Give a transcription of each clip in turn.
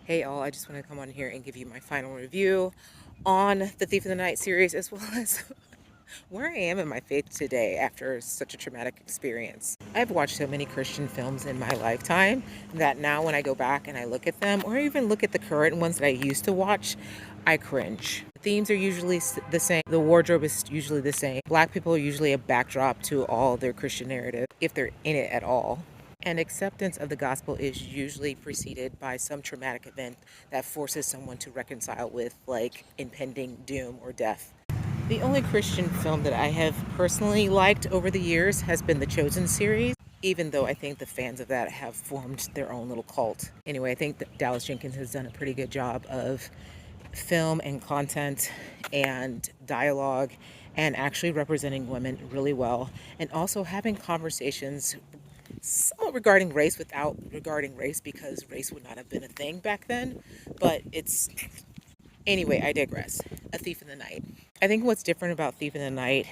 Hey all, I just want to come on here and give you my final review on the Thief of the Night series, as well as where I am in my faith today after such a traumatic experience. I've watched so many Christian films in my lifetime that now when I go back and I look at them, or even look at the current ones that I used to watch, I cringe. The themes are usually the same. The wardrobe is usually the same. Black people are usually a backdrop to all their Christian narrative, if they're in it at all. And acceptance of the gospel is usually preceded by some traumatic event that forces someone to reconcile with, like, impending doom or death. The only Christian film that I have personally liked over the years has been the Chosen series, even though I think the fans of that have formed their own little cult. Anyway, I think that Dallas Jenkins has done a pretty good job of film and content and dialogue and actually representing women really well, and also having conversations somewhat regarding race without regarding race, because race would not have been a thing back then. But it's, anyway, I digress. A Thief in the Night. I think what's different about Thief in the Night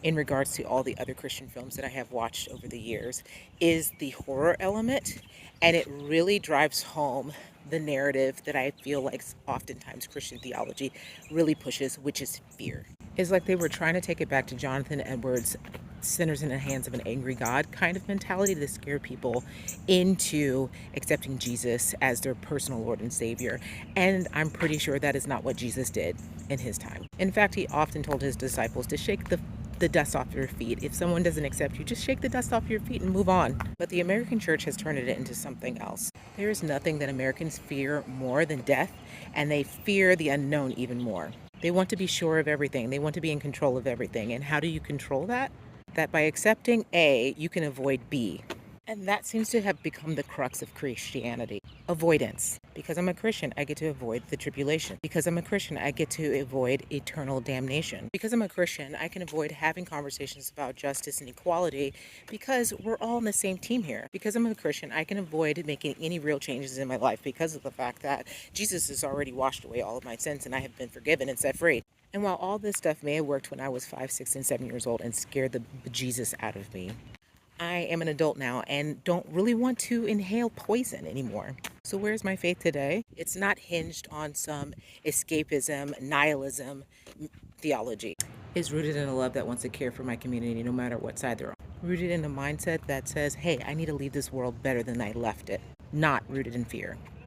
in regards to all the other Christian films that I have watched over the years is the horror element, and it really drives home the narrative that I feel like oftentimes Christian theology really pushes, which is fear. It's like they were trying to take it back to Jonathan Edwards' sinners in the hands of an angry God kind of mentality to scare people into accepting Jesus as their personal Lord and Savior. And I'm pretty sure that is not what Jesus did in his time. In fact, he often told his disciples to shake the dust off your feet. If someone doesn't accept you, just shake the dust off your feet and move on. But the American church has turned it into something else. There is nothing that Americans fear more than death, and they fear the unknown even more. They want to be sure of everything. They want to be in control of everything. And how do you control that? That by accepting A, you can avoid B. And that seems to have become the crux of Christianity. Avoidance. Because I'm a Christian, I get to avoid the tribulation. Because I'm a Christian, I get to avoid eternal damnation. Because I'm a Christian, I can avoid having conversations about justice and equality, because we're all on the same team here. Because I'm a Christian, I can avoid making any real changes in my life because of the fact that Jesus has already washed away all of my sins and I have been forgiven and set free. And while all this stuff may have worked when I was 5, 6, and 7 years old and scared the bejesus out of me, I am an adult now and don't really want to inhale poison anymore. So where's my faith today? It's not hinged on some escapism, nihilism theology. It's rooted in a love that wants to care for my community no matter what side they're on. Rooted in a mindset that says, hey, I need to leave this world better than I left it. Not rooted in fear.